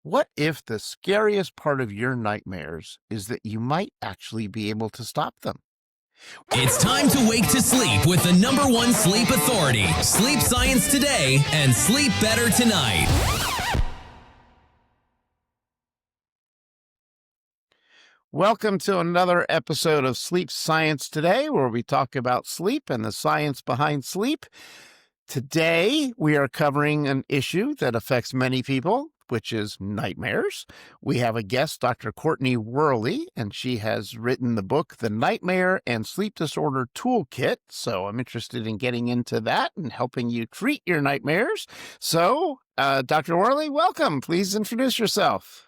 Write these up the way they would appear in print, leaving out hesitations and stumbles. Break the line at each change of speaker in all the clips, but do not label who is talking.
What if the scariest part of your nightmares is that you might actually be able to stop them?
It's time to wake to sleep with the number one sleep authority, Sleep Science Today, and Sleep Better Tonight.
Welcome to another episode of Sleep Science Today, where we talk about sleep and the science behind sleep. Today, we are covering an issue that affects many people, which is nightmares. We have a guest, Dr. Courtney Worley, and she has written the book, The Nightmare and Sleep Disorder Toolkit. So I'm interested in getting into that and helping you treat your nightmares. So, Dr. Worley, welcome. Please introduce yourself.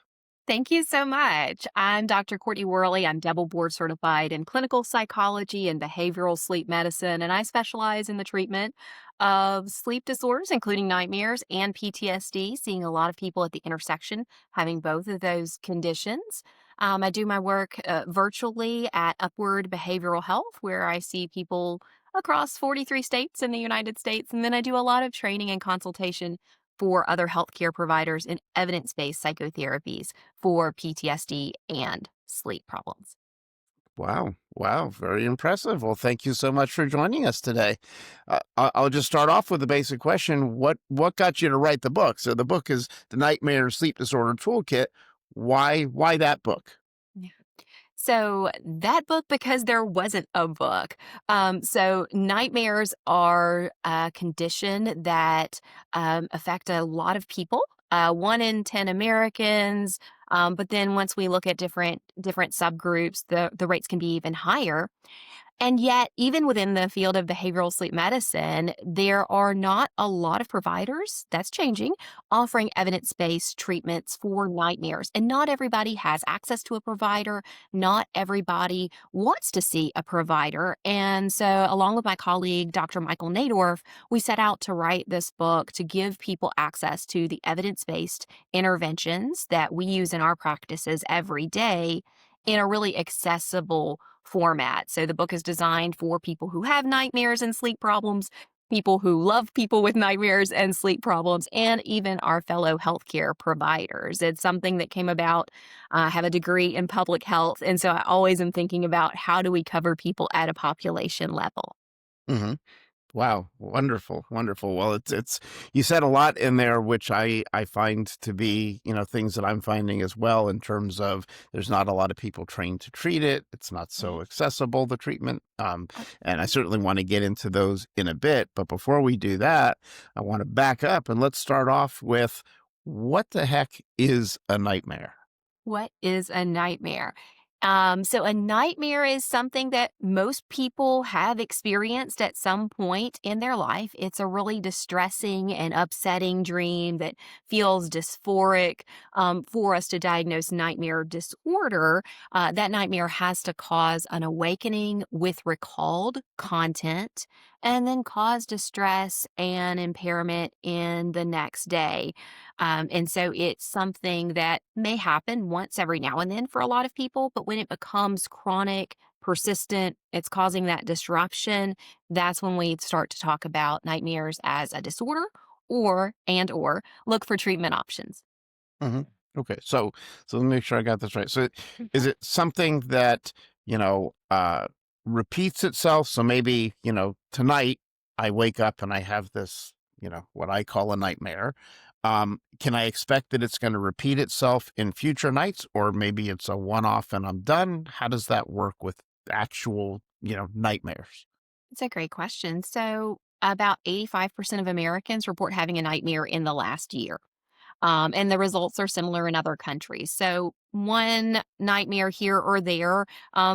Thank you so much. I'm Dr. Courtney Worley. I'm double board certified in clinical psychology and behavioral sleep medicine, and I specialize in the treatment of sleep disorders, including nightmares and PTSD, seeing a lot of people at the intersection having both of those conditions. I do my work virtually at Upward Behavioral Health, where I see people across 43 states in the United States, and then I do a lot of training and consultation for other healthcare providers in evidence-based psychotherapies for PTSD and sleep problems.
Wow. Wow. Very impressive. Well, thank you so much for joining us today. I'll just start off with a basic question. What got you to write the book? So the book is The Nightmare Sleep Disorder Toolkit. Why that book?
Yeah. So that book, because there wasn't a book. So nightmares are a condition that affect a lot of people. 1 in 10 Americans. But then once we look at different subgroups, the rates can be even higher. And yet, even within the field of behavioral sleep medicine, there are not a lot of providers, that's changing, offering evidence-based treatments for nightmares. And not everybody has access to a provider. Not everybody wants to see a provider. And so, along with my colleague, Dr. Michael Nadorf, we set out to write this book to give people access to the evidence-based interventions that we use in our practices every day in a really accessible format. So the book is designed for people who have nightmares and sleep problems, people who love people with nightmares and sleep problems, and even our fellow healthcare providers. It's something that came about. I have a degree in public health, and so I always am thinking about how do we cover people at a population level.
hmm Wow. Wonderful. Wonderful. Well, it's, you said a lot in there, which I find to be, things that I'm finding as well in terms of there's not a lot of people trained to treat it. It's not so accessible, the treatment. And I certainly want to get into those in a bit. But before we do that, I want to back up and let's start off with what the heck is a nightmare?
What is a nightmare? So a nightmare is something that most people have experienced at some point in their life. It's a really distressing and upsetting dream that feels dysphoric. For us to diagnose nightmare disorder, that nightmare has to cause an awakening with recalled content and then cause distress and impairment in the next day. And so it's something that may happen once every now and then for a lot of people, but when it becomes chronic, persistent, it's causing that disruption, that's when we start to talk about nightmares as a disorder or look for treatment options.
hmm Okay. So let me make sure I got this right. So is
Mhm.
it something that, repeats itself? So maybe, tonight I wake up and I have this, what I call a nightmare. Can I expect that it's going to repeat itself in future nights, or maybe it's a one-off and I'm done? How does that work with actual, nightmares?
It's a great question. So about 85% of Americans report having a nightmare in the last year. And the results are similar in other countries. So, one nightmare here or there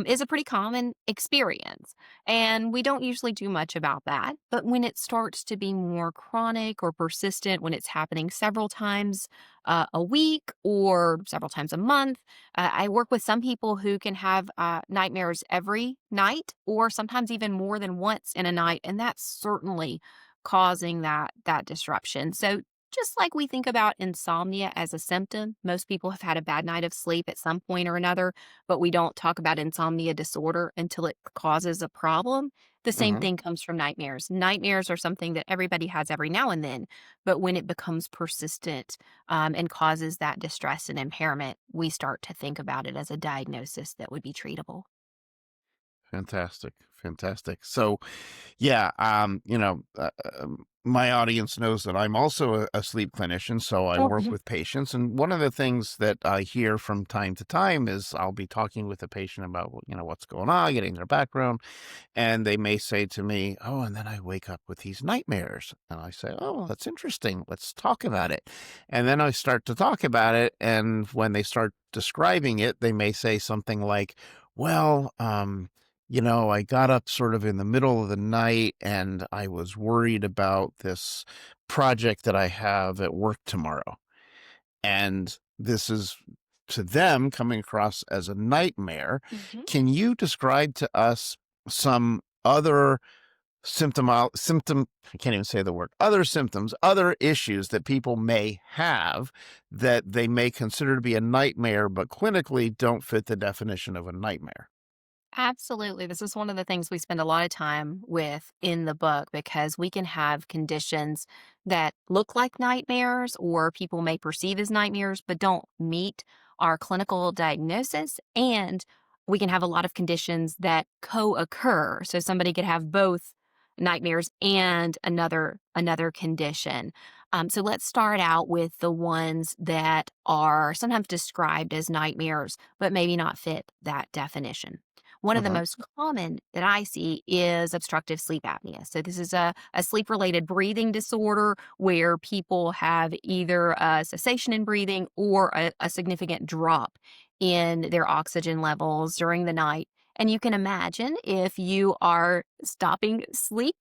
is a pretty common experience. And we don't usually do much about that. But when it starts to be more chronic or persistent, when it's happening several times a week or several times a month, I work with some people who can have nightmares every night or sometimes even more than once in a night. And that's certainly causing that disruption. So just like we think about insomnia as a symptom, most people have had a bad night of sleep at some point or another, but we don't talk about insomnia disorder until it causes a problem. The same
Hmm.
thing comes from nightmares. Nightmares are something that everybody has every now and then, but when it becomes persistent and causes that distress and impairment, we start to think about it as a diagnosis that would be treatable.
Fantastic. Fantastic. So, yeah, my audience knows that I'm also a sleep clinician, so I
Oh,
work
mhm.
with patients. And one of the things that I hear from time to time is I'll be talking with a patient about, what's going on, getting their background. And they may say to me, "Oh, and then I wake up with these nightmares." And I say, "Oh, that's interesting. Let's talk about it." And then I start to talk about it. And when they start describing it, they may say something like, "Well, I got up sort of in the middle of the night and I was worried about this project that I have at work tomorrow." And this is to them coming across as a nightmare.
Mhm.
Can you describe to us some other symptom I can't even say the word, other symptoms, other issues that people may have that they may consider to be a nightmare, but clinically don't fit the definition of a nightmare?
Absolutely. This is one of the things we spend a lot of time with in the book because we can have conditions that look like nightmares or people may perceive as nightmares but don't meet our clinical diagnosis. And we can have a lot of conditions that co-occur. So somebody could have both nightmares and another condition. So let's start out with the ones that are sometimes described as nightmares, but maybe not fit that definition. One of the
Hmm.
most common that I see is obstructive sleep apnea. So, this is a sleep related breathing disorder where people have either a cessation in breathing or a significant drop in their oxygen levels during the night. And you can imagine if you are stopping sleep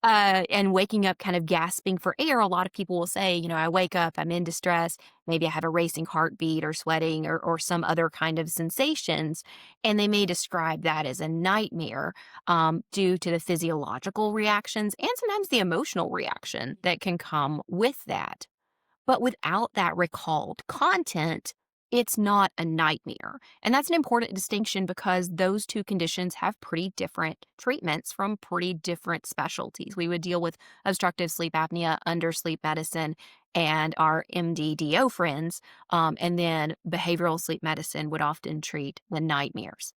and waking up kind of gasping for air, a lot of people will say, I wake up, I'm in distress. Maybe I have a racing heartbeat or sweating or some other kind of sensations and they may describe that as a nightmare due to the physiological reactions and sometimes the emotional reaction that can come with that. But without that recalled content, it's not a nightmare. And that's an important distinction because those two conditions have pretty different treatments from pretty different specialties. We would deal with obstructive sleep apnea under sleep medicine and our MDDO friends. And then behavioral sleep medicine would often treat the nightmares.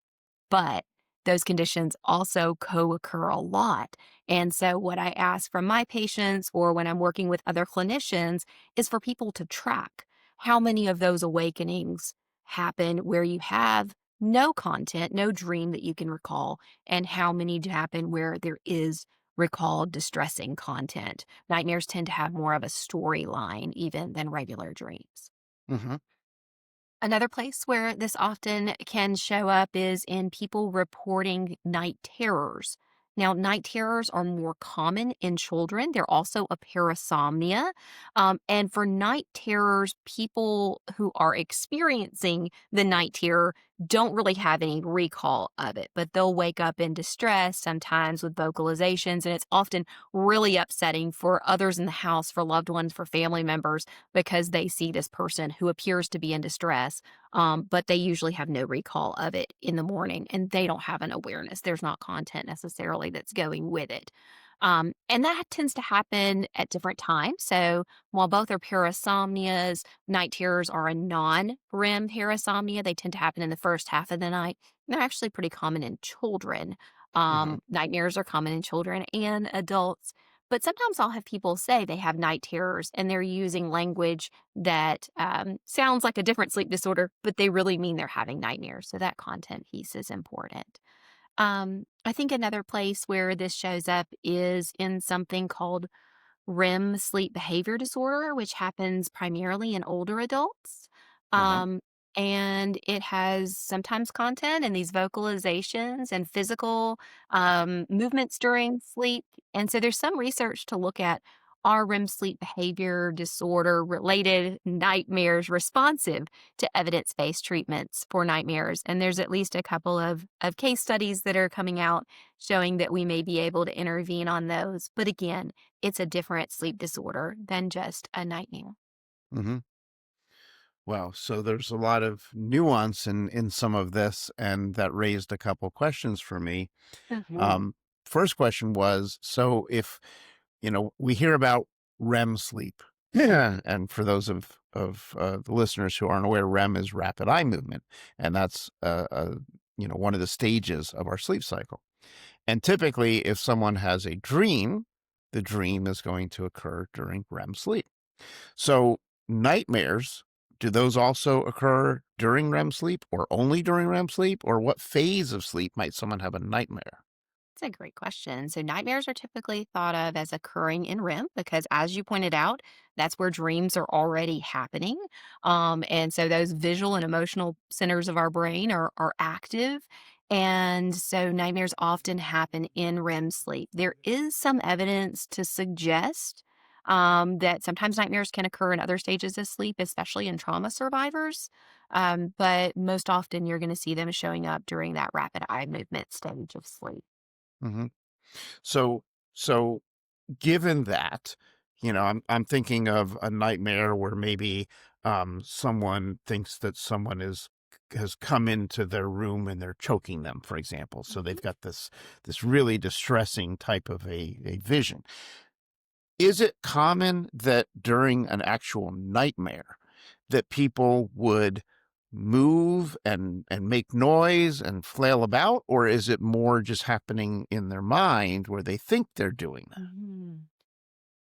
But those conditions also co-occur a lot. And so what I ask from my patients or when I'm working with other clinicians is for people to track how many of those awakenings happen where you have no content, no dream that you can recall, and how many do happen where there is recalled distressing content. Nightmares tend to have more of a storyline even than regular dreams.
Hmm.
Another place where this often can show up is in people reporting night terrors. Now, night terrors are more common in children. They're also a parasomnia. And for night terrors, people who are experiencing the night terror don't really have any recall of it, but they'll wake up in distress, sometimes with vocalizations. And it's often really upsetting for others in the house, for loved ones, for family members because they see this person who appears to be in distress, but they usually have no recall of it in the morning and they don't have an awareness. There's not content necessarily that's going with it. And that tends to happen at different times. So while both are parasomnias, night terrors are a non REM parasomnia. They tend to happen in the first half of the night. They're actually pretty common in children.
Hmm.
Nightmares are common in children and adults. But sometimes I'll have people say they have night terrors and they're using language that sounds like a different sleep disorder, but they really mean they're having nightmares. So that content piece is important. I think another place where this shows up is in something called REM sleep behavior disorder, which happens primarily in older adults.
Hmm.
Um, and it has sometimes content and these vocalizations and physical movements during sleep. And so there's some research to look at, are REM sleep behavior disorder related nightmares responsive to evidence based treatments for nightmares? And there's at least a couple of case studies that are coming out showing that we may be able to intervene on those. But again, it's a different sleep disorder than just a nightmare.
Hmm. Wow. So there's a lot of nuance in some of this, and that raised a couple questions for me.
Mhm.
first question was, so if, we hear about REM sleep. Yeah. And for those of the listeners who aren't aware, REM is rapid eye movement. And that's, one of the stages of our sleep cycle. And typically, if someone has a dream, the dream is going to occur during REM sleep. So nightmares, do those also occur during REM sleep or only during REM sleep? Or what phase of sleep might someone have a nightmare?
That's a great question. So, nightmares are typically thought of as occurring in REM because, as you pointed out, that's where dreams are already happening. And so, those visual and emotional centers of our brain are active. And so, nightmares often happen in REM sleep. There is some evidence to suggest that sometimes nightmares can occur in other stages of sleep, especially in trauma survivors. But most often, you're going to see them showing up during that rapid eye movement stage of sleep.
Hmm. So, so given that, I'm thinking of a nightmare where maybe someone thinks that someone has come into their room and they're choking them, for example. So they've got this really distressing type of a vision. Is it common that during an actual nightmare that people would move and make noise and flail about, or is it more just happening in their mind where they think they're doing
Mhm.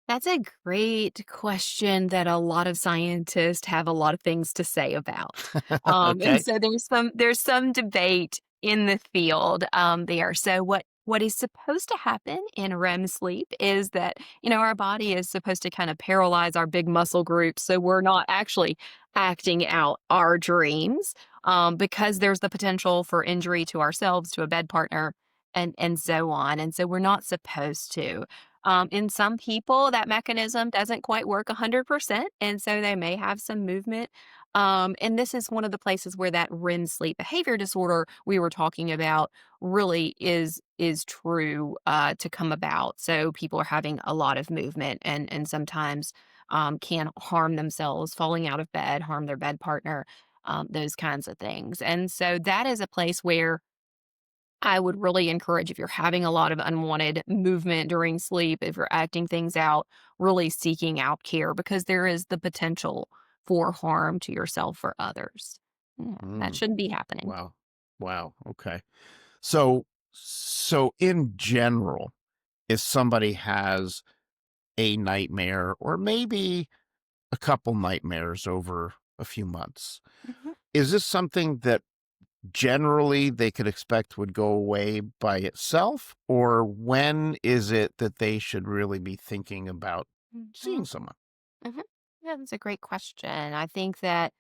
That's a great question that a lot of scientists have a lot of things to say about.
that?
And
Okay.
so there's some debate in the field there. So what is supposed to happen in REM sleep is that our body is supposed to kind of paralyze our big muscle groups, so we're not actually acting out our dreams because there's the potential for injury to ourselves, to a bed partner, and so on. And so we're not supposed to. In some people, that mechanism doesn't quite work 100%, and so they may have some movement. And this is one of the places where that REM sleep behavior disorder we were talking about really is true to come about. So people are having a lot of movement and sometimes can harm themselves, falling out of bed, harm their bed partner, those kinds of things. And so that is a place where I would really encourage if you're having a lot of unwanted movement during sleep, if you're acting things out, really seeking out care because there is the potential for harm to yourself or others. Yeah, that
Mm,
shouldn't be happening.
wow. Wow. Okay. So in general, if somebody has a nightmare or maybe a couple nightmares over a few months,
Mhm,
is this something that generally they could expect would go away by itself? Or when is it that they should really be thinking about seeing
mhm,
someone?
mhm. Yeah, that's a great question. I think that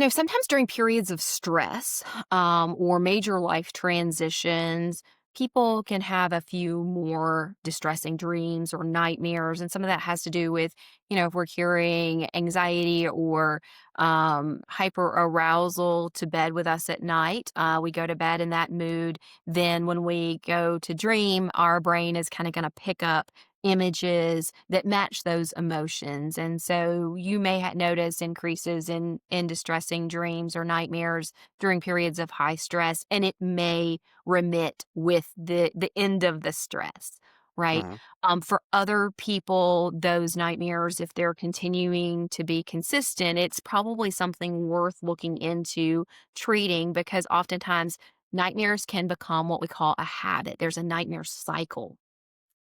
sometimes during periods of stress or major life transitions, people can have a few more distressing dreams or nightmares. And some of that has to do with, if we're carrying anxiety or hyper arousal to bed with us at night, we go to bed in that mood. Then when we go to dream, our brain is kind of going to pick up images that match those emotions. And so you may notice increases in distressing dreams or nightmares during periods of high stress, and it may remit with the end of the stress. Right.
Mhm.
For other people, those nightmares, if they're continuing to be consistent, it's probably something worth looking into treating because oftentimes nightmares can become what we call a habit. There's a nightmare cycle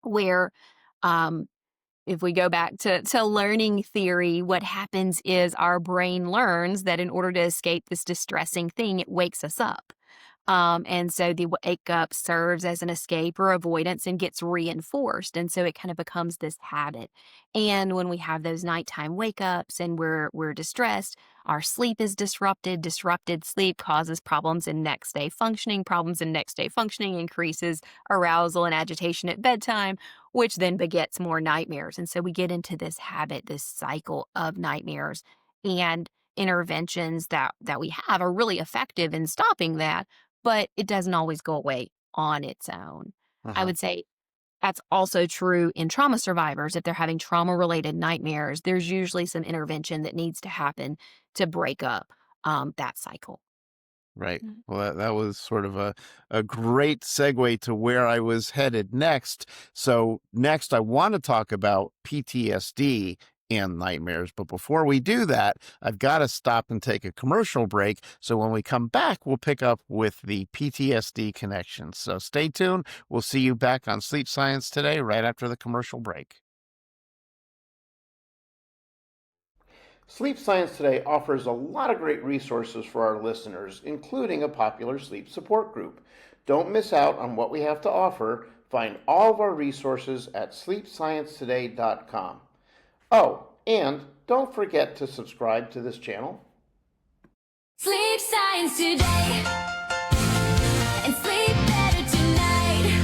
where um, if we go back to learning theory, what happens is our brain learns that in order to escape this distressing thing, it wakes us up. And so the wake up serves as an escape or avoidance and gets reinforced. And so it kind of becomes this habit. And when we have those nighttime wake ups and we're distressed, our sleep is disrupted. Disrupted sleep causes problems in next day functioning. Problems in next day functioning increases arousal and agitation at bedtime, which then begets more nightmares. And so we get into this habit, this cycle of nightmares. And interventions that we have are really effective in stopping that, but it doesn't always go away on its own. I
Uh-huh.
would say that's also true in trauma survivors. If they're having trauma related nightmares, there's usually some intervention that needs to happen to break up that cycle.
Right.
Mm.
Well, that was sort of a great segue to where I was headed next. So, next, I want to talk about PTSD and nightmares. But before we do that, I've got to stop and take a commercial break. So, when we come back, we'll pick up with the PTSD connection. So, stay tuned. We'll see you back on Sleep Science today, right after the commercial break. Sleep Science Today offers a lot of great resources for our listeners, including a popular sleep support group. Don't miss out on what we have to offer. Find all of our resources at sleepsciencetoday.com. Oh, and don't forget to subscribe to this channel.
Sleep Science Today and sleep better tonight.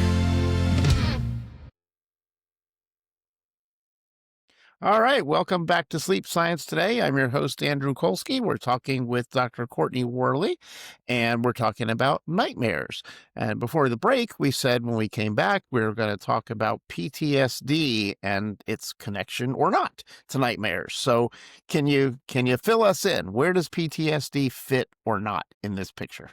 All right, welcome back to Sleep Science Today. I'm your host, Andrew Colsky. We're talking with Dr. Courtney Worley, and we're talking about nightmares. And before the break, we said when we came back, we were going to talk about PTSD and its connection or not to nightmares. So can you fill us in? Where does PTSD fit or not in this picture?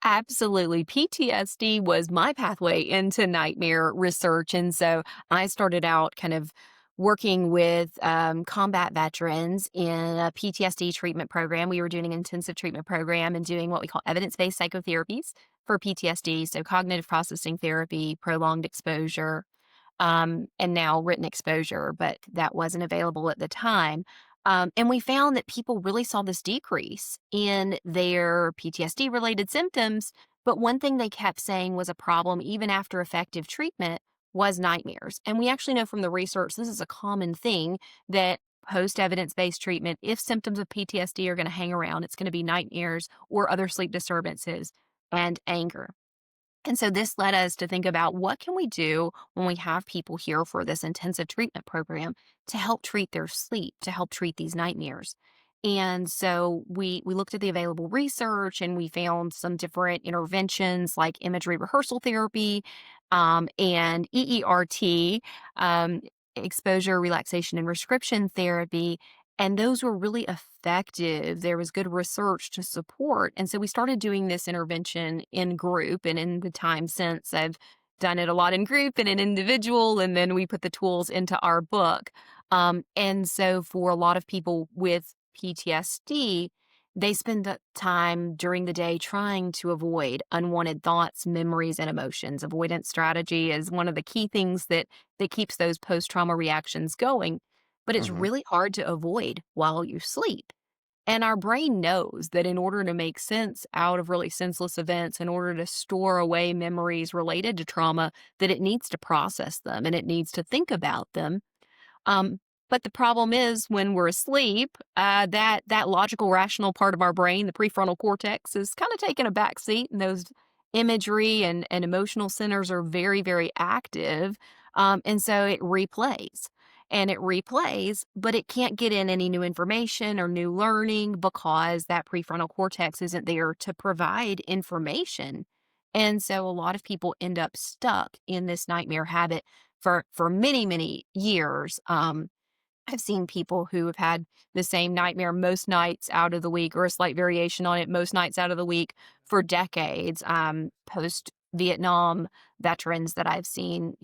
Absolutely. PTSD was my pathway into nightmare research. And so I started out kind of working with combat veterans in a PTSD treatment program. We were doing an intensive treatment program and doing what we call evidence based psychotherapies for PTSD. So cognitive processing therapy, prolonged exposure, and now written exposure, but that wasn't available at the time. And we found that people really saw this decrease in their PTSD related symptoms. But one thing they kept saying was a problem, even after effective treatment, was nightmares. And we actually know from the research this is a common thing that post evidence based treatment, if symptoms of PTSD are going to hang around, it's going to be nightmares or other sleep disturbances and anger. And so this led us to think about what can we do when we have people here for this intensive treatment program to help treat their sleep, to help treat these nightmares. And so we looked at the available research and we found some different interventions like imagery rehearsal therapy and EERT, um, exposure, relaxation, and prescription therapy. And those were really effective. There was good research to support. And so we started doing this intervention in group. And in the time since, I've done it a lot in group and in individual. And then we put the tools into our book. And so for a lot of people with PTSD, they spend the time during the day trying to avoid unwanted thoughts, memories, and emotions. Avoidance strategy is one of the key things that keeps those post-trauma reactions going, but it's
Hmm.
really hard to avoid while you sleep. And our brain knows that in order to make sense out of really senseless events, in order to store away memories related to trauma, that it needs to process them and it needs to think about them. But the problem is when we're asleep, that logical, rational part of our brain, the prefrontal cortex, is kind of taking a back seat, and those imagery and emotional centers are very, very active. And so it replays and it replays, but it can't get in any new information or new learning because that prefrontal cortex isn't there to provide information. And so a lot of people end up stuck in this nightmare habit for many, many years. I've seen people who have had the same nightmare most nights out of the week or a slight variation on it most nights out of the week for decades. Post Vietnam veterans that I've seen,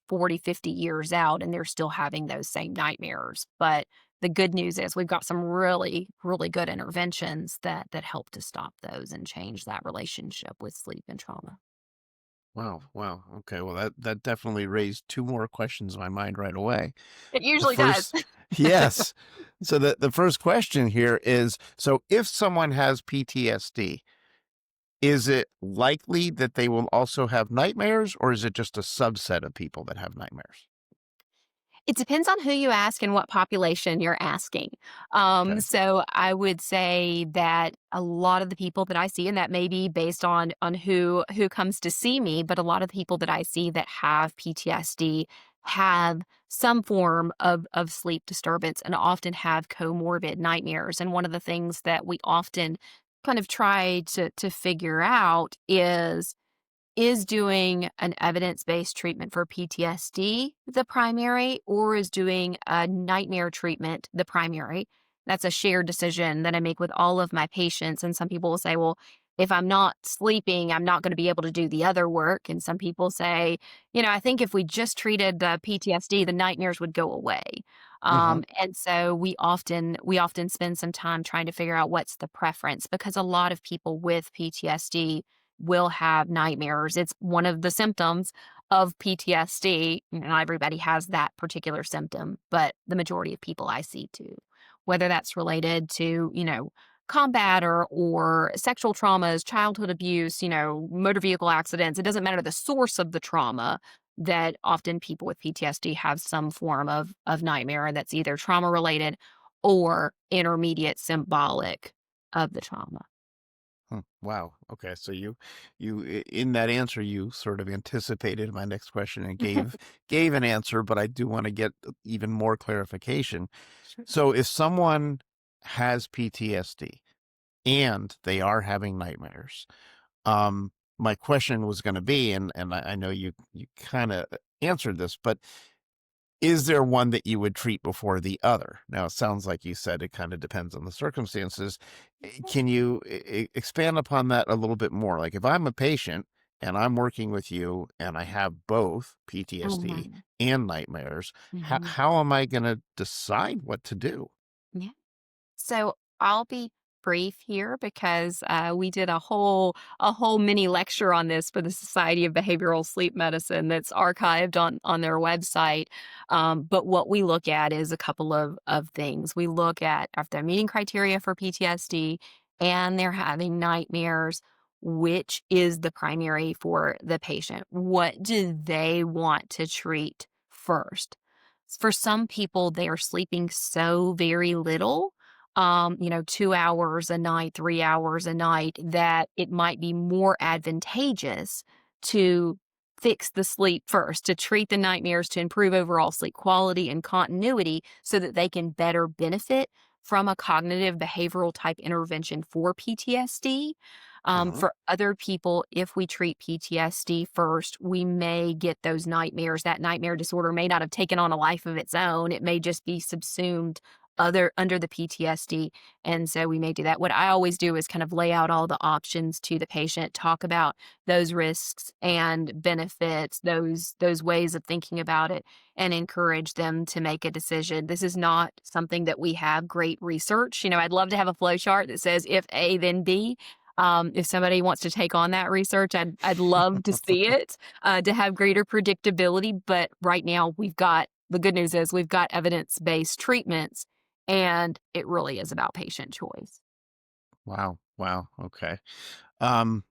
40, 50 years out, and they're still having those same nightmares. But the good news is we've got some really, really good interventions that help to stop those and change that relationship with sleep and trauma.
Wow, wow. Okay, well that definitely raised two more questions in my mind right away.
It
The
usually does.
first, yes. So the first question here is, so if someone has PTSD, is it likely that they will also have nightmares, or is it just a subset of people that have nightmares?
It depends on who you ask and what population you're asking.
Okay.
So I would say that a lot of the people that I see, and that may be based on who comes to see me, but a lot of the people that I see that have PTSD have some form of sleep disturbance and often have comorbid nightmares. And one of the things that we often kind of try to figure out is doing an evidence-based treatment for PTSD the primary, or is doing a nightmare treatment the primary? That's a shared decision that I make with all of my patients. And some people will say, well, if I'm not sleeping, I'm not going to be able to do the other work. And some people say, I think if we just treated the PTSD, the nightmares would go away.
Hmm.
And so we often spend some time trying to figure out what's the preference, because a lot of people with PTSD will have nightmares. It's one of the symptoms of PTSD. Not everybody has that particular symptom, but the majority of people I see do. Whether that's related to, combat or sexual traumas, childhood abuse, motor vehicle accidents. It doesn't matter the source of the trauma, that often people with PTSD have some form of nightmare that's either trauma related or intermediate symbolic of the trauma.
Wow. Okay. So in that answer, you sort of anticipated my next question and gave an answer, but I do want to get even more clarification.
Sure.
So if someone has PTSD and they are having nightmares, my question was going to be, and I know you kind of answered this, but is there one that you would treat before the other? Now, it sounds like you said it kind of depends on the circumstances. Can you expand upon that a little bit more? Like, if I'm a patient and I'm working with you and I have both PTSD
Mhm.
and nightmares,
Mhm.
how am I going to decide what to do?
Yeah. So I'll be brief here, because we did a whole mini lecture on this for the Society of Behavioral Sleep Medicine that's archived on their website. But what we look at is a couple of things. We look at if they're meeting criteria for PTSD and they're having nightmares. Which is the primary for the patient? What do they want to treat first? For some people, they are sleeping so very little, 2 hours a night, 3 hours a night, that it might be more advantageous to fix the sleep first, to treat the nightmares, to improve overall sleep quality and continuity so that they can better benefit from a cognitive behavioral type intervention for PTSD.
Uh-huh.
For other people, if we treat PTSD first, we may get those nightmares. That nightmare disorder may not have taken on a life of its own. It may just be subsumed under the PTSD. And so we may do that. What I always do is kind of lay out all the options to the patient, talk about those risks and benefits, those ways of thinking about it, and encourage them to make a decision. This is not something that we have great research. I'd love to have a flow chart that says if A, then B. If somebody wants to take on that research, I'd love to see it, to have greater predictability. But right now, the good news is we've got evidence based treatments, and it really is about patient choice.
Wow. Wow. Okay. Um,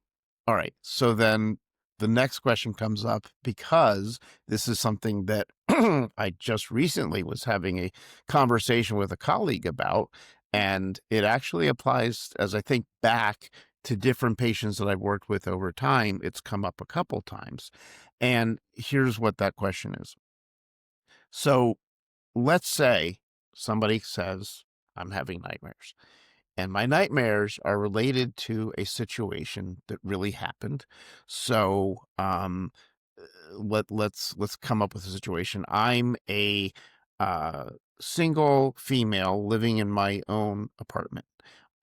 all right. So then the next question comes up, because this is something that I just recently was having a conversation with a colleague about, and it actually applies as I think back to different patients that I've worked with over time. It's come up a couple times. And here's what that question is. So let's say somebody says, I'm having nightmares. And my nightmares are related to a situation that really happened. So let's come up with a situation. I'm a uh, single female living in my own apartment.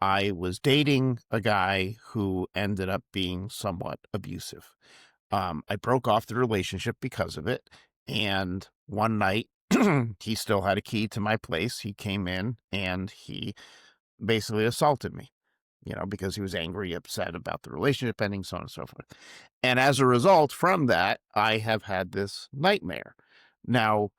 I was dating a guy who ended up being somewhat abusive. I broke off the relationship because of it. And one night, he still had a key to my place. He came in and he basically assaulted me, because he was angry, upset about the relationship ending, so on and so forth. And as a result from that, I have had this nightmare. Now,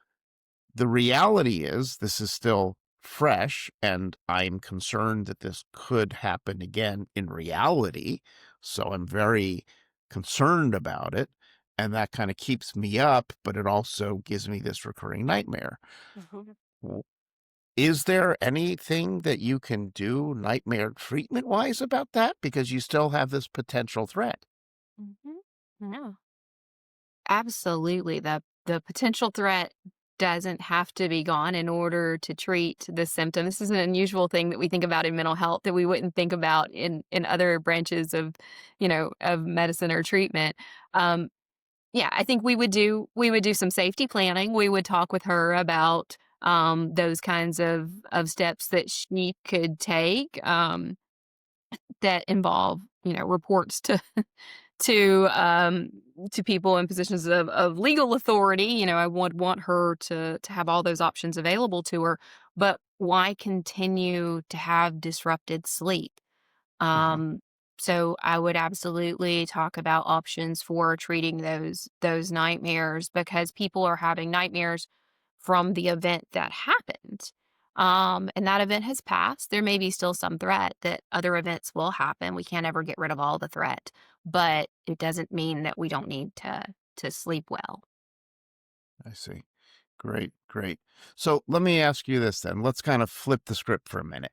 the reality is this is still fresh, and I'm concerned that this could happen again in reality. So I'm very concerned about it. And that kind of keeps me up, but it also gives me this recurring nightmare.
Mhm.
Is there anything that you can do nightmare treatment wise about that? Because you still have this potential threat.
Mhm. No, absolutely. The potential threat doesn't have to be gone in order to treat the symptom. This is an unusual thing that we think about in mental health that we wouldn't think about in other branches of medicine or treatment. Um, Yeah, I think we would do some safety planning. We would talk with her about those kinds of steps that she could take. that involve, reports to to people in positions of legal authority. I would want her to have all those options available to her, but why continue to have disrupted sleep?
Hmm.
Um, so I would absolutely talk about options for treating those nightmares, because people are having nightmares from the event that happened. And that event has passed. There may be still some threat that other events will happen. We can't ever get rid of all the threat, but it doesn't mean that we don't need to sleep well.
I see. Great, great. So let me ask you this then. Let's kind of flip the script for a minute.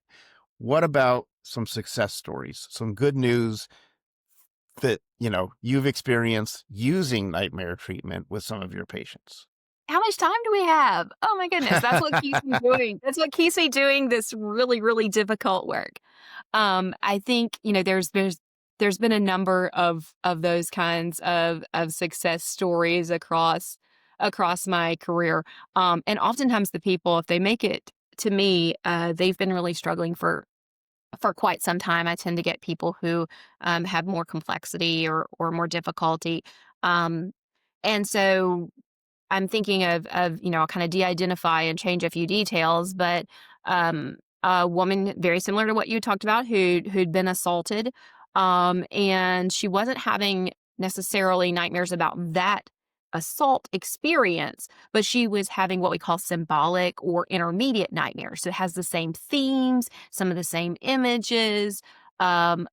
What about some success stories, some good news that, you've experienced using nightmare treatment with some of your patients?
How much time do we have? Oh my goodness, that's what keeps me doing. That's what keeps me doing this really, really difficult work. I think, there's been a number of those kinds of success stories across my career. And oftentimes the people, if they make it to me, they've been really struggling for quite some time. I tend to get people who have more complexity or more difficulty. Um, and so I'm thinking of, I'll kind of de-identify and change a few details, but a woman very similar to what you talked about who'd been assaulted, and she wasn't having necessarily nightmares about that assault experience, but she was having what we call symbolic or intermediate nightmares. So it has the same themes, some of the same images of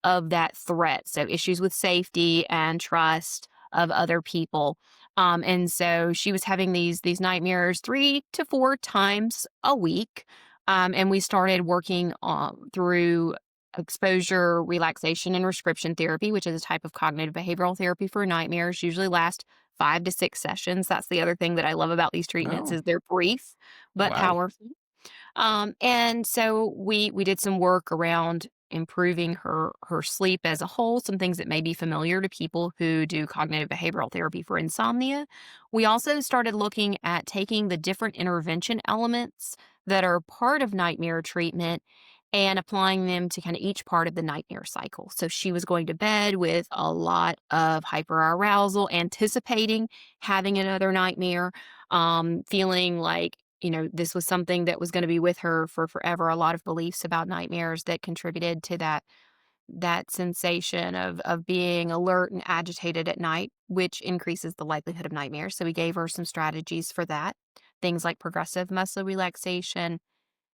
that threat. So issues with safety and trust of other people. And so she was having these nightmares 3 to 4 times a week. And we started working through exposure, relaxation, and prescription therapy, which is a type of cognitive behavioral therapy for nightmares. Usually last 5 to 6 sessions. That's the other thing that I love about these treatments
Oh,
is they're brief but
wow.
powerful. And so we did some work around improving her sleep as a whole, some things that may be familiar to people who do cognitive behavioral therapy for insomnia. We also started looking at taking the different intervention elements that are part of nightmare treatment and applying them to kind of each part of the nightmare cycle. So she was going to bed with a lot of hyperarousal, anticipating having another nightmare, feeling like this was something that was going to be with her for forever. A lot of beliefs about nightmares that contributed to that sensation of being alert and agitated at night, which increases the likelihood of nightmares. So we gave her some strategies for that, things like progressive muscle relaxation,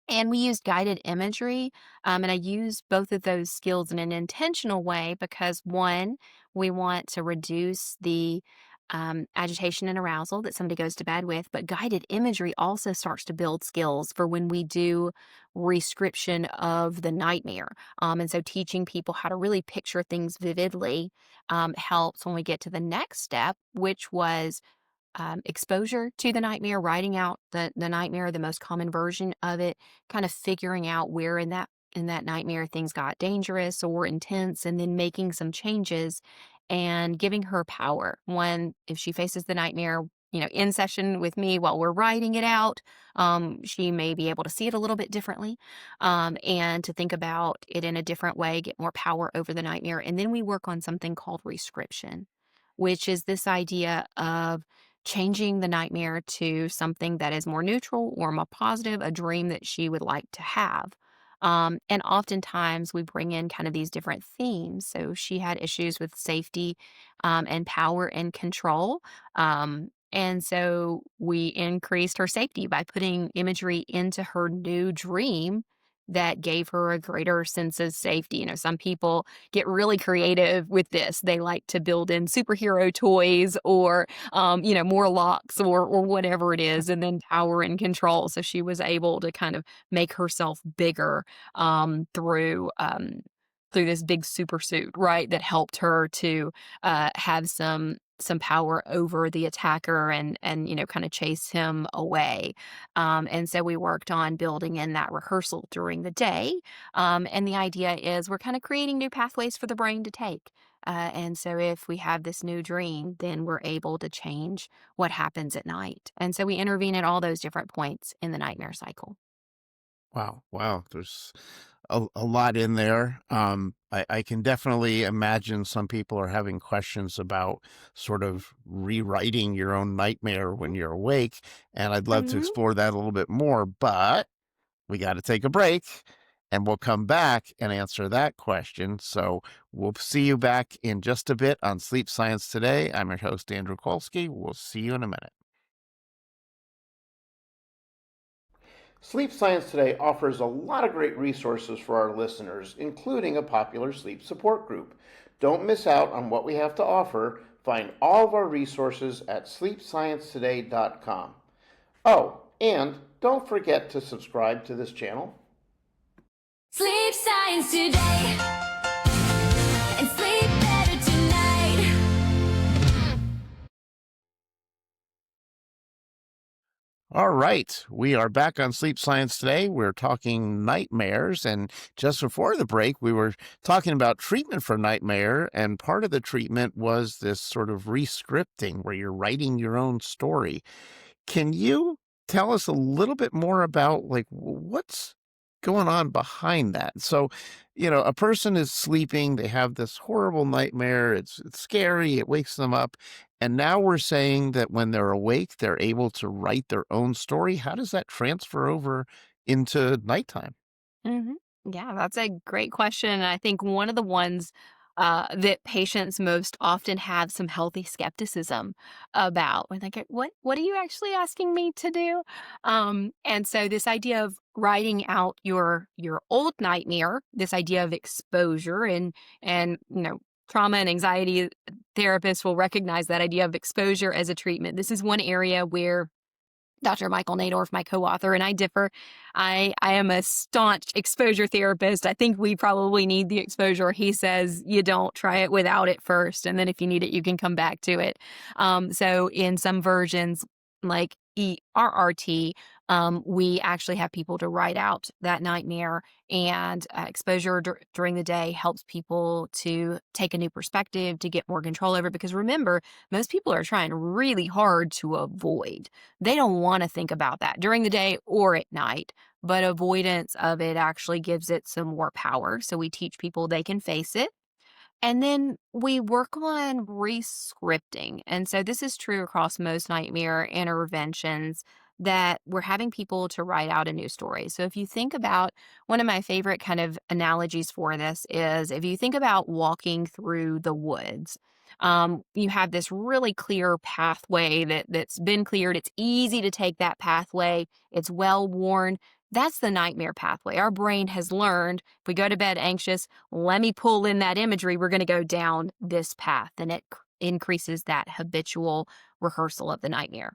and we used guided imagery. And I use both of those skills in an intentional way because, one, we want to reduce the agitation and arousal that somebody goes to bed with. But guided imagery also starts to build skills for when we do rescription of the nightmare. And so teaching people how to really picture things vividly helps when we get to the next step, which was exposure to the nightmare, writing out the nightmare, the most common version of it, kind of figuring out where in that nightmare things got dangerous or intense, and then making some changes and giving her power. One, if she faces the nightmare, in session with me while we're writing it out, she may be able to see it a little bit differently, and to think about it in a different way, get more power over the nightmare. And then we work on something called rescription, which is this idea of changing the nightmare to something that is more neutral or more positive, a dream that she would like to have. And oftentimes we bring in kind of these different themes. So she had issues with safety and power and control. And so we increased her safety by putting imagery into her new dream that gave her a greater sense of safety. Some people get really creative with this. They like to build in superhero toys or more locks or whatever it is, and then power and control. So she was able to kind of make herself bigger through this big super suit, right? That helped her to have some power over the attacker and kind of chase him away. And so we worked on building in that rehearsal during the day. And the idea is we're kind of creating new pathways for the brain to take. And so if we have this new dream, then we're able to change what happens at night. And so we intervene at all those different points in the nightmare cycle.
Wow. Wow. There's a lot in there. I can definitely imagine some people are having questions about sort of rewriting your own nightmare when you're awake. And I'd love to
Mhm.
explore that a little bit more, but we got to take a break and we'll come back and answer that question. So we'll see you back in just a bit on Sleep Science Today. I'm your host, Andrew Colsky. We'll see you in a minute. Sleep Science Today offers a lot of great resources for our listeners, including a popular sleep support group. Don't miss out on what we have to offer. Find all of our resources at sleepsciencetoday.com. Oh, and don't forget to subscribe to this channel.
Sleep science today, and sleep better tonight.
All right, we are back on Sleep Science Today. We're talking nightmares, and just before the break, we were talking about treatment for nightmare, and part of the treatment was this sort of re-scripting where you're writing your own story. Can you tell us a little bit more about like what's going on behind that? So, a person is sleeping, they have this horrible nightmare, it's scary, it wakes them up, and now we're saying that when they're awake, they're able to write their own story. How does that transfer over into nighttime?
Mhm. Yeah, that's a great question. And I think one of the ones that patients most often have some healthy skepticism about when they go, what are you actually asking me to do? And so this idea of writing out your old nightmare, this idea of exposure and trauma and anxiety therapists will recognize that idea of exposure as a treatment. This is one area where Dr. Michael Nadorf, my co-author, and I differ. I am a staunch exposure therapist. I think we probably need the exposure. He says you don't try it without it first, and then if you need it, you can come back to it. So in some versions, like ERRT, we actually have people to write out that nightmare, and exposure during the day helps people to take a new perspective, to get more control over. Because remember, most people are trying really hard to avoid. They don't want to think about that during the day or at night, but avoidance of it actually gives it some more power. So we teach people they can face it. And then we work on rescripting. And so this is true across most nightmare interventions that we're having people to write out a new story. So if you think about one of my favorite kind of analogies for this is if you think about walking through the woods. You have this really clear pathway that's been cleared. It's easy to take that pathway. It's well worn. That's the nightmare pathway. Our brain has learned if we go to bed anxious, let me pull in that imagery. We're going to go down this path, and it increases that habitual rehearsal of the nightmare.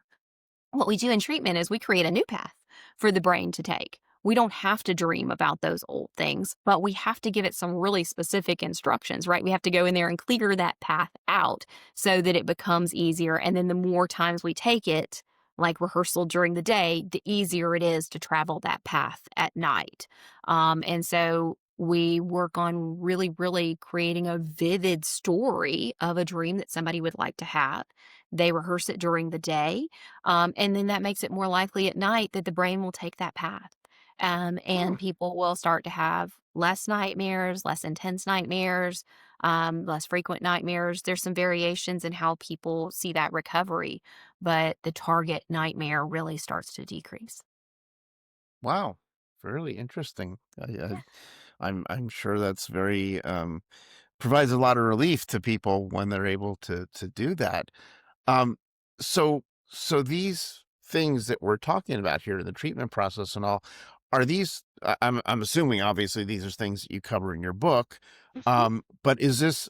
What we do in treatment is we create a new path for the brain to take. We don't have to dream about those old things, but we have to give it some really specific instructions, right? We have to go in there and clear that path out so that it becomes easier. And then the more times we take it, like rehearsal during the day, the easier it is to travel that path at night. And so we work on really, really creating a vivid story of a dream that somebody would like to have. They rehearse it during the day, and then that makes it more likely at night that the brain will take that path.
Hmm.
And people will start to have less nightmares, less intense nightmares, less frequent nightmares. There's some variations in how people see that recovery, but the target nightmare really starts to decrease.
Wow, really interesting.
Yeah.
I'm sure that's very provides a lot of relief to people when they're able to do that. Um, so these things that we're talking about here, the treatment process and all, are these? I'm assuming obviously these are things that you cover in your book.
Mhm.
But is this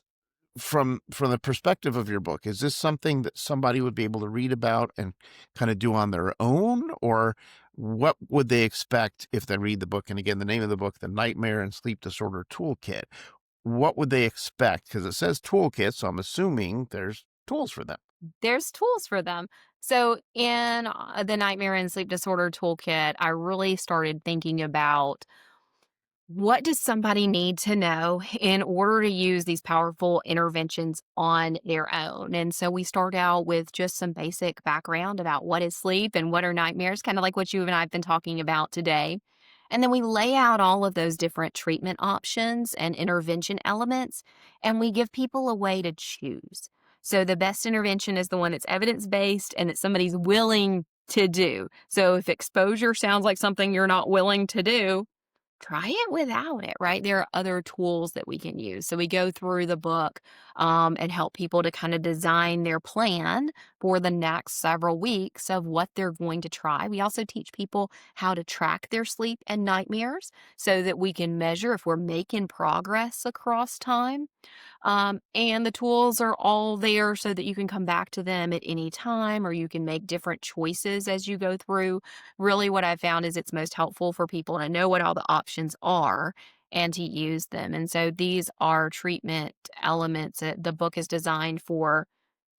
from the perspective of your book? Is this something that somebody would be able to read about and kind of do on their own, or what would they expect if they read the book? And again, the name of the book, The Nightmare and Sleep Disorder Toolkit. What would they expect? Because it says toolkit, so I'm assuming there's tools for them.
There's tools for them. So in the Nightmare and Sleep Disorder Toolkit, I really started thinking about what does somebody need to know in order to use these powerful interventions on their own? And so we start out with just some basic background about what is sleep and what are nightmares, kind of like what you and I have been talking about today. And then we lay out all of those different treatment options and intervention elements, and we give people a way to choose. So the best intervention is the one that's evidence based and that somebody's willing to do. So if exposure sounds like something you're not willing to do, try it without it, right? There are other tools that we can use. So we go through the book and help people to kind of design their plan for the next several weeks of what they're going to try. We also teach people how to track their sleep and nightmares so that we can measure if we're making progress across time. And the tools are all there so that you can come back to them at any time or you can make different choices as you go through. Really, what I found is it's most helpful for people to know what all the options are and to use them. And so these are treatment elements that the book is designed for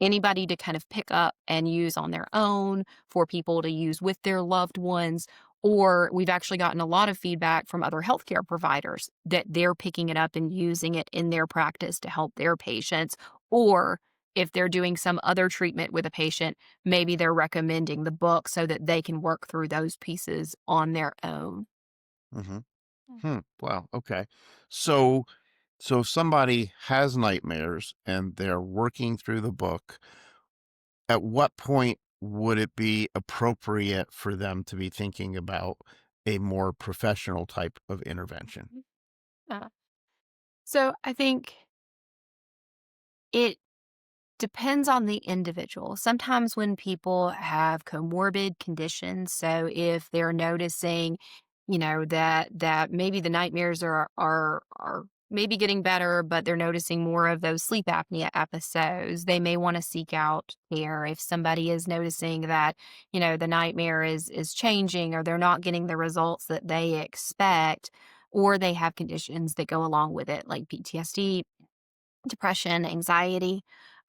anybody to kind of pick up and use on their own, for people to use with their loved ones. Or we've actually gotten a lot of feedback from other healthcare providers that they're picking it up and using it in their practice to help their patients. Or if they're doing some other treatment with a patient, maybe they're recommending the book so that they can work through those pieces on their own.
Hmm. Wow. Okay. So, so if somebody has nightmares and they're working through the book, at what point would it be appropriate for them to be thinking about a more professional type of intervention?
Yeah. So I think it depends on the individual. Sometimes when people have comorbid conditions, so if they're noticing, that maybe the nightmares are maybe getting better, but they're noticing more of those sleep apnea episodes, they may want to seek out care. If somebody is noticing that, the nightmare is changing or they're not getting the results that they expect, or they have conditions that go along with it, like PTSD, depression, anxiety.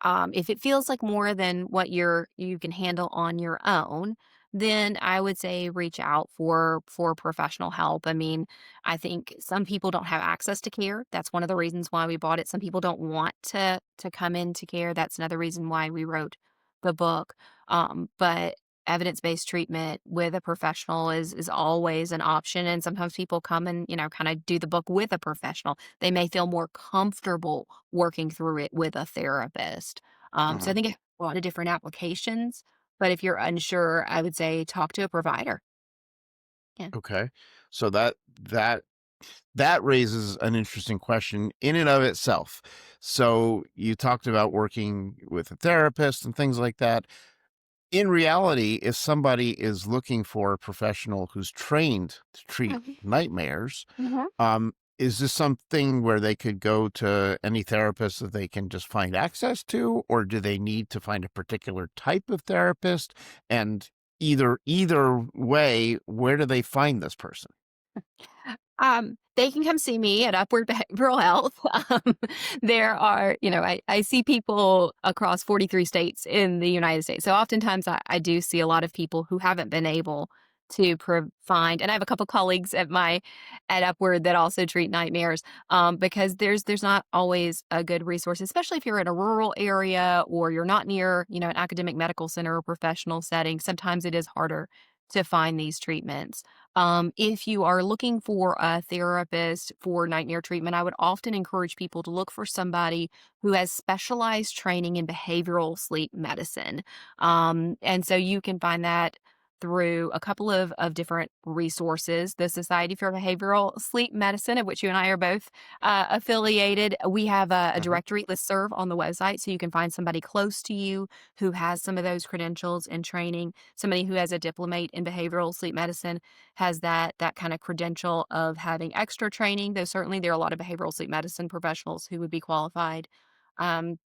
If it feels like more than what you can handle on your own, then I would say reach out for professional help. I mean, I think some people don't have access to care. That's one of the reasons why we bought it. Some people don't want to come into care. That's another reason why we wrote the book. But evidence-based treatment with a professional is always an option. And sometimes people come and, kind of do the book with a professional. They may feel more comfortable working through it with a therapist. So I
Mhm.
think it has a lot of different applications. But if you're unsure, I would say talk to a provider. Yeah.
Okay. So that raises an interesting question in and of itself. So you talked about working with a therapist and things like that. In reality, if somebody is looking for a professional who's trained to treat
Mhm.
nightmares,
Mhm.
is this something where they could go to any therapist that they can just find access to, or do they need to find a particular type of therapist? And either way, where do they find this person?
They can come see me at Upward Behavioral Health. Um, there are, I see people across 43 states in the United States. So oftentimes I do see a lot of people who haven't been able to find, and I have a couple colleagues at Upward that also treat nightmares, because there's not always a good resource, especially if you're in a rural area or you're not near, an academic medical center or professional setting. Sometimes it is harder to find these treatments. If you are looking for a therapist for nightmare treatment, I would often encourage people to look for somebody who has specialized training in behavioral sleep medicine. And so you can find that through a couple of different resources. The Society for Behavioral Sleep Medicine, of which you and I are both affiliated, we have a
Mhm.
directory listserv on the website, so you can find somebody close to you who has some of those credentials and training. Somebody who has a diplomate in behavioral sleep medicine has that kind of credential of having extra training, though certainly there are a lot of behavioral sleep medicine professionals who would be qualified.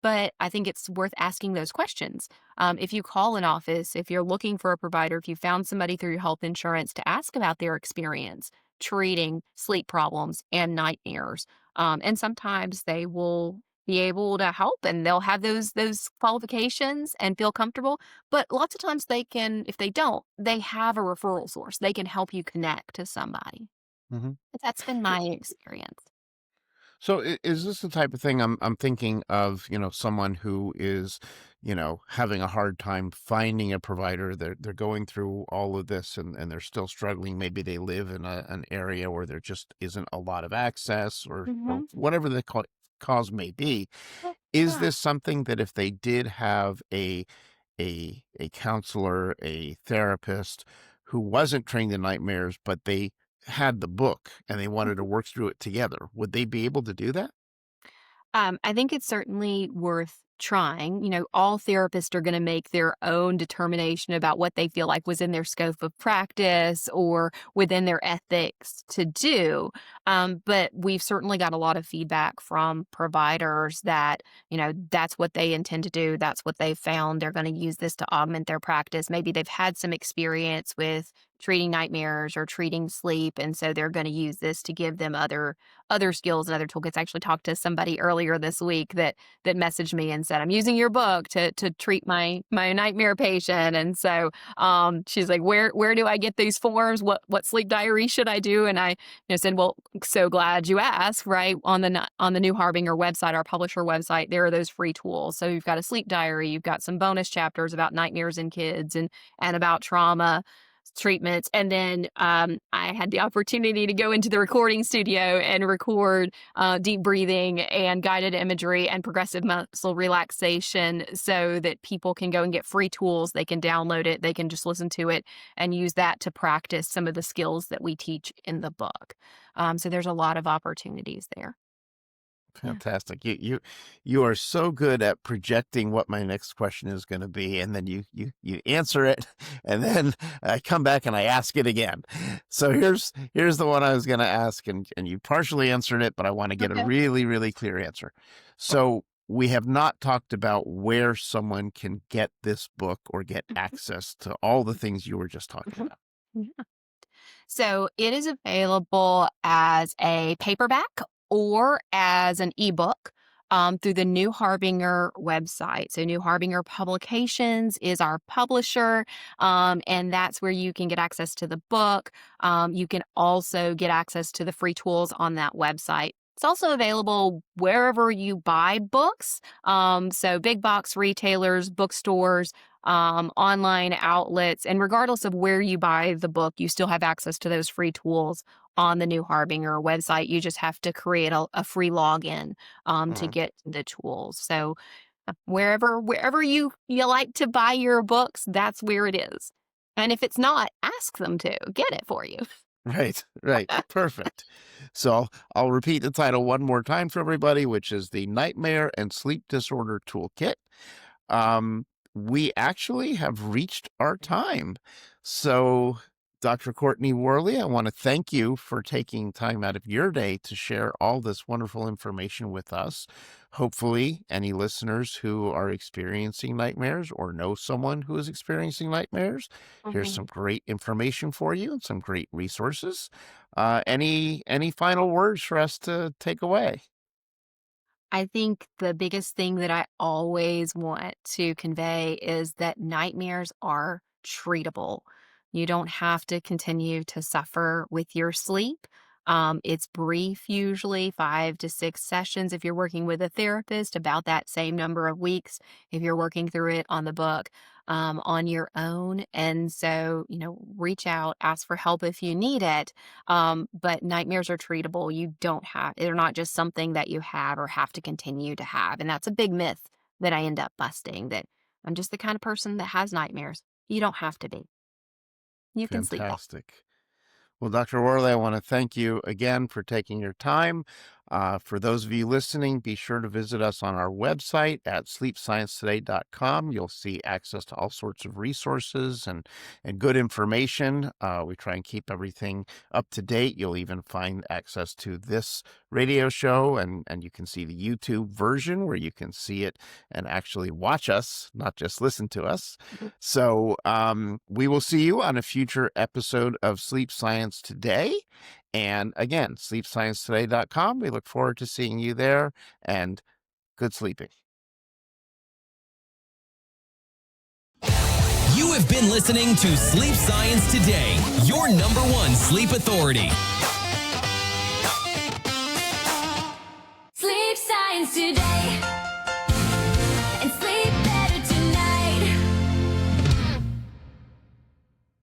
But I think it's worth asking those questions. If you call an office, if you're looking for a provider, if you found somebody through your health insurance, to ask about their experience treating sleep problems and nightmares. And sometimes they will be able to help and they'll have those qualifications and feel comfortable. But lots of times they can, if they don't, they have a referral source. They can help you connect to somebody.
Mhm.
That's been my experience.
So is this the type of thing I'm thinking of, someone who is, having a hard time finding a provider. They're going through all of this and they're still struggling. Maybe they live in an area where there just isn't a lot of access or
Hmm.
whatever the cause may be. Is
Yeah.
this something that if they did have a counselor, a therapist who wasn't trained in nightmares, but they had the book and they wanted to work through it together, would they be able to do that?
I think it's certainly worth trying. All therapists are going to make their own determination about what they feel like was in their scope of practice or within their ethics to do. But we've certainly got a lot of feedback from providers that, that's what they intend to do. That's what they've found. They're going to use this to augment their practice. Maybe they've had some experience with treating nightmares or treating sleep. And so they're going to use this to give them other skills and other toolkits. I actually talked to somebody earlier this week that messaged me and said, "I'm using your book to treat my nightmare patient." And so she's like, "Where do I get these forms? What sleep diary should I do?" And I said, "Well, so glad you asked. Right on the New Harbinger website, our publisher website, there are those free tools. So you've got a sleep diary, you've got some bonus chapters about nightmares in kids and about trauma treatments. And then I had the opportunity to go into the recording studio and record deep breathing and guided imagery and progressive muscle relaxation so that people can go and get free tools. They can download it, they can just listen to it and use that to practice some of the skills that we teach in the book. So there's a lot of opportunities there. Yeah.
Fantastic. You are so good at projecting what my next question is going to be, and then you answer it, and then I come back and I ask it again. So here's the one I was going to ask, and you partially answered it, but I want to get a
Okay.
really, really clear answer. So we have not talked about where someone can get this book or get access to all the things you were just talking
Mhm.
about.
Yeah. So it is available as a paperback or as an ebook through the New Harbinger website. So New Harbinger Publications is our publisher, and that's where you can get access to the book. You can also get access to the free tools on that website. It's also available wherever you buy books. So big box retailers, bookstores, online outlets, and regardless of where you buy the book, you still have access to those free tools on the New Harbinger website. You just have to create a free login to
Mhm.
get the tools. So wherever you like to buy your books, that's where it is. And if it's not, ask them to get it for you.
Right, right. Perfect. So I'll repeat the title one more time for everybody, which is the Nightmare and Sleep Disorder Toolkit. Um, we actually have reached our time. So, Dr. Courtney Worley, I want to thank you for taking time out of your day to share all this wonderful information with us. Hopefully, any listeners who are experiencing nightmares or know someone who is experiencing nightmares, here's some great information for you and some great resources. Any final words for us to take away?
I think the biggest thing that I always want to convey is that nightmares are treatable. You don't have to continue to suffer with your sleep. It's brief, usually 5 to 6 sessions if you're working with a therapist, about that same number of weeks if you're working through it on the book on your own. And so, reach out, ask for help if you need it. But nightmares are treatable. They're not just something that you have or have to continue to have. And that's a big myth that I end up busting, that I'm just the kind of person that has nightmares. You don't have to be. You can sleep well.
Fantastic. Well, Dr. Worley, I want to thank you again for taking your time. For those of you listening, be sure to visit us on our website at sleepsciencetoday.com. You'll see access to all sorts of resources and good information. We try and keep everything up to date. You'll even find access to this radio show, and you can see the YouTube version where you can see it and actually watch us, not just listen to us. So we will see you on a future episode of Sleep Science Today. And again, sleepsciencetoday.com. We look forward to seeing you there, and good sleeping.
You have been listening to Sleep Science Today, your #1 sleep authority.